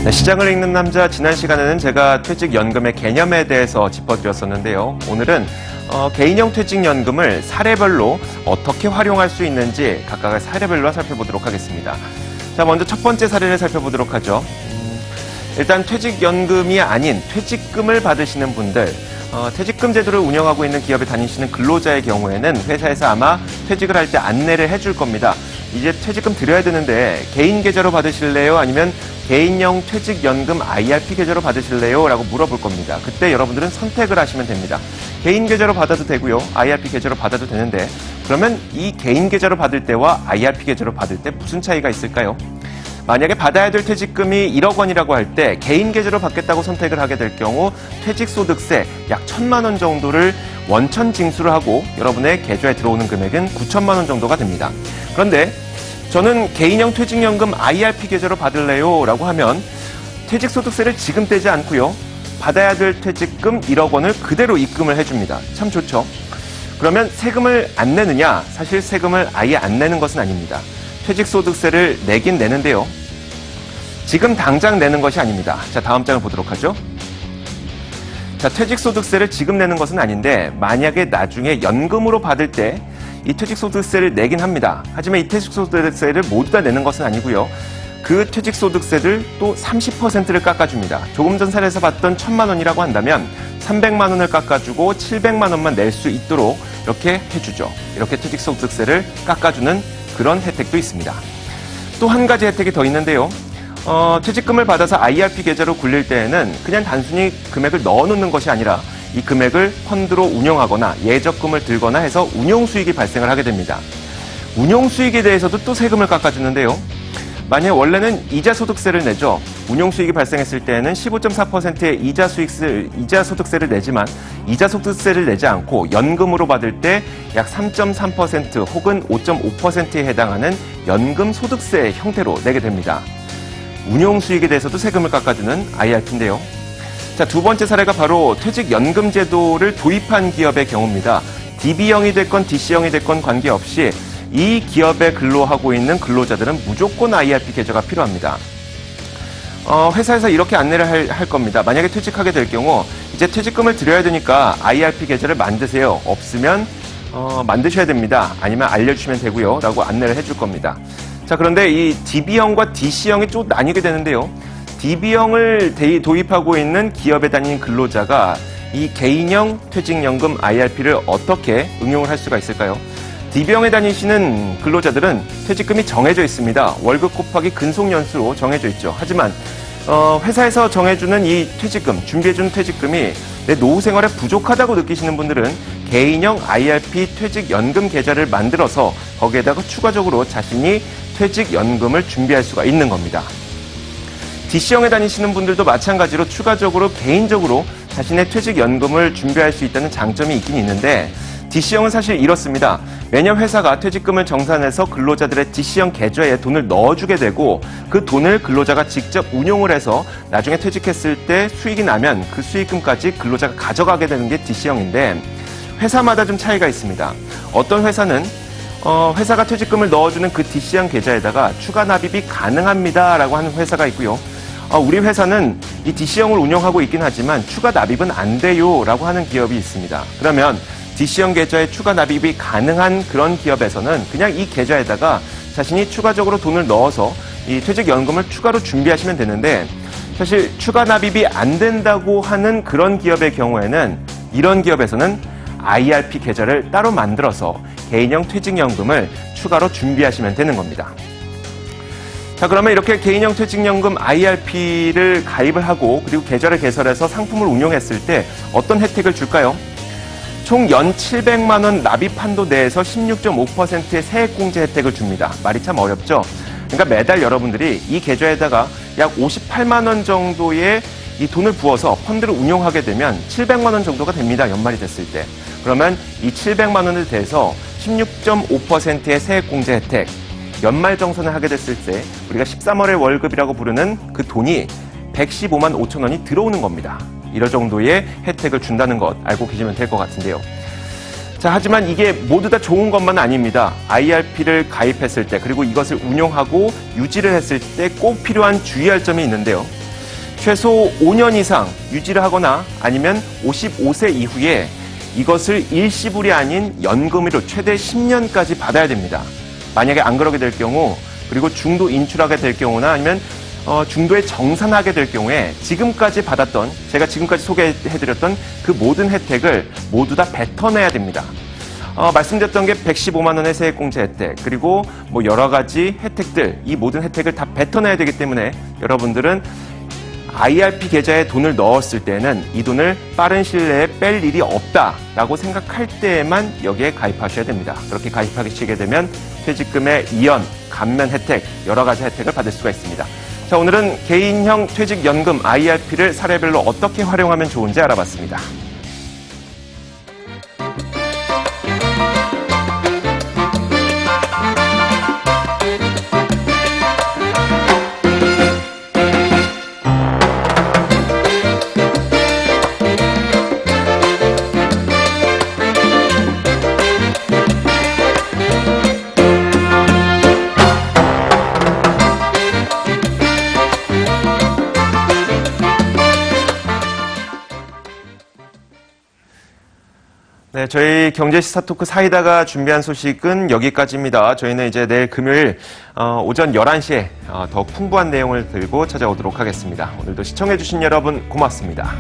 네, 시장을 읽는 남자, 지난 시간에는 제가 퇴직연금의 개념에 대해서 짚어드렸었는데요. 오늘은 개인형 퇴직연금을 사례별로 어떻게 활용할 수 있는지 각각의 사례별로 살펴보도록 하겠습니다. 자, 먼저 첫 번째 사례를 살펴보도록 하죠. 일단 퇴직연금이 아닌 퇴직금을 받으시는 분들, 퇴직금 제도를 운영하고 있는 기업에 다니시는 근로자의 경우에는 회사에서 아마 퇴직을 할 때 안내를 해줄 겁니다. 이제 퇴직금 드려야 되는데 개인 계좌로 받으실래요? 아니면 개인형 퇴직연금 IRP 계좌로 받으실래요? 라고 물어볼 겁니다. 그때 여러분들은 선택을 하시면 됩니다. 개인 계좌로 받아도 되고요. IRP 계좌로 받아도 되는데 그러면 이 개인 계좌로 받을 때와 IRP 계좌로 받을 때 무슨 차이가 있을까요? 만약에 받아야 될 퇴직금이 1억 원이라고 할 때 개인 계좌로 받겠다고 선택을 하게 될 경우 퇴직소득세 약 1,000만 원 정도를 원천 징수를 하고 여러분의 계좌에 들어오는 금액은 9천만 원 정도가 됩니다. 그런데 저는 개인형 퇴직연금 IRP 계좌로 받을래요? 라고 하면 퇴직소득세를 지금 떼지 않고요. 받아야 될 퇴직금 1억 원을 그대로 입금을 해줍니다. 참 좋죠? 그러면 세금을 안 내느냐? 사실 세금을 아예 안 내는 것은 아닙니다. 퇴직소득세를 내긴 내는데요. 지금 당장 내는 것이 아닙니다. 자, 다음 장을 보도록 하죠. 자, 퇴직소득세를 지금 내는 것은 아닌데 만약에 나중에 연금으로 받을 때 이 퇴직소득세를 내긴 합니다. 하지만 이 퇴직소득세를 모두 다 내는 것은 아니고요. 그 퇴직소득세를 또 30%를 깎아줍니다. 조금 전 사례에서 봤던 1,000만 원이라고 한다면 300만 원을 깎아주고 700만 원만 낼 수 있도록 이렇게 해주죠. 이렇게 퇴직소득세를 깎아주는 그런 혜택도 있습니다. 또 한 가지 혜택이 더 있는데요. 퇴직금을 받아서 IRP 계좌로 굴릴 때에는 그냥 단순히 금액을 넣어놓는 것이 아니라 이 금액을 펀드로 운용하거나 예적금을 들거나 해서 운용수익이 발생을 하게 됩니다. 운용수익에 대해서도 또 세금을 깎아주는데요. 만약 원래는 이자소득세를 내죠. 운용수익이 발생했을 때에는 15.4%의 이자소득세를 내지만 이자소득세를 내지 않고 연금으로 받을 때 약 3.3% 혹은 5.5%에 해당하는 연금소득세 형태로 내게 됩니다. 운용수익에 대해서도 세금을 깎아주는 IRP인데요. 자, 두 번째 사례가 바로 퇴직연금 제도를 도입한 기업의 경우입니다. DB형이 됐건 DC형이 됐건 관계없이 이 기업에 근로하고 있는 근로자들은 무조건 IRP 계좌가 필요합니다. 회사에서 이렇게 안내를 할 겁니다. 만약에 퇴직하게 될 경우 이제 퇴직금을 드려야 되니까 IRP 계좌를 만드세요. 없으면 만드셔야 됩니다. 아니면 알려주시면 되고요. 라고 안내를 해줄 겁니다. 자, 그런데 이 DB형과 DC형이 좀 나뉘게 되는데요. DB형을 도입하고 있는 기업에 다니는 근로자가 이 개인형 퇴직연금 IRP를 어떻게 응용을 할 수가 있을까요? DB형에 다니시는 근로자들은 퇴직금이 정해져 있습니다. 월급 곱하기 근속연수로 정해져 있죠. 하지만 회사에서 정해주는 이 퇴직금, 준비해주는 퇴직금이 내 노후 생활에 부족하다고 느끼시는 분들은 개인형 IRP 퇴직연금 계좌를 만들어서 거기에다가 추가적으로 자신이 퇴직연금을 준비할 수가 있는 겁니다. DC형에 다니시는 분들도 마찬가지로 추가적으로 개인적으로 자신의 퇴직연금을 준비할 수 있다는 장점이 있긴 있는데 DC형은 사실 이렇습니다. 매년 회사가 퇴직금을 정산해서 근로자들의 DC형 계좌에 돈을 넣어주게 되고 그 돈을 근로자가 직접 운용을 해서 나중에 퇴직했을 때 수익이 나면 그 수익금까지 근로자가 가져가게 되는 게 DC형인데 회사마다 좀 차이가 있습니다. 어떤 회사는 회사가 퇴직금을 넣어주는 그 DC형 계좌에다가 추가 납입이 가능합니다라고 하는 회사가 있고요. 우리 회사는 이 DC형을 운영하고 있긴 하지만 추가 납입은 안 돼요 라고 하는 기업이 있습니다. 그러면 DC형 계좌에 추가 납입이 가능한 그런 기업에서는 그냥 이 계좌에다가 자신이 추가적으로 돈을 넣어서 이 퇴직연금을 추가로 준비하시면 되는데 사실 추가 납입이 안 된다고 하는 그런 기업의 경우에는 이런 기업에서는 IRP 계좌를 따로 만들어서 개인형 퇴직연금을 추가로 준비하시면 되는 겁니다. 자, 그러면 이렇게 개인형 퇴직연금 IRP를 가입을 하고 그리고 계좌를 개설해서 상품을 운용했을 때 어떤 혜택을 줄까요? 총 연 700만 원 납입 한도 내에서 16.5%의 세액공제 혜택을 줍니다. 말이 참 어렵죠? 그러니까 매달 여러분들이 이 계좌에다가 약 58만 원 정도의 이 돈을 부어서 펀드를 운용하게 되면 700만 원 정도가 됩니다. 연말이 됐을 때. 그러면 이 700만 원에 대해서 16.5%의 세액공제 혜택, 연말 정산을 하게 됐을 때 우리가 13월의 월급이라고 부르는 그 돈이 115만 5천 원이 들어오는 겁니다. 이런 정도의 혜택을 준다는 것 알고 계시면 될 것 같은데요. 자, 하지만 이게 모두 다 좋은 것만 아닙니다. IRP를 가입했을 때 그리고 이것을 운용하고 유지를 했을 때 꼭 필요한 주의할 점이 있는데요. 최소 5년 이상 유지를 하거나 아니면 55세 이후에 이것을 일시불이 아닌 연금으로 최대 10년까지 받아야 됩니다. 만약에 안 그러게 될 경우, 그리고 중도 인출하게 될 경우나 아니면 중도에 정산하게 될 경우에 지금까지 받았던, 제가 지금까지 소개해드렸던 그 모든 혜택을 모두 다 뱉어내야 됩니다. 말씀드렸던 게 115만 원의 세액공제 혜택, 그리고 뭐 여러 가지 혜택들, 이 모든 혜택을 다 뱉어내야 되기 때문에 여러분들은 IRP 계좌에 돈을 넣었을 때는 이 돈을 빠른 시일 내에 뺄 일이 없다라고 생각할 때에만 여기에 가입하셔야 됩니다. 그렇게 가입하시게 되면 퇴직금의 이연, 감면 혜택, 여러 가지 혜택을 받을 수가 있습니다. 자, 오늘은 개인형 퇴직연금 IRP를 사례별로 어떻게 활용하면 좋은지 알아봤습니다. 네, 저희 경제시사토크 사이다가 준비한 소식은 여기까지입니다. 저희는 이제 내일 금요일 오전 11시에 더 풍부한 내용을 들고 찾아오도록 하겠습니다. 오늘도 시청해주신 여러분 고맙습니다.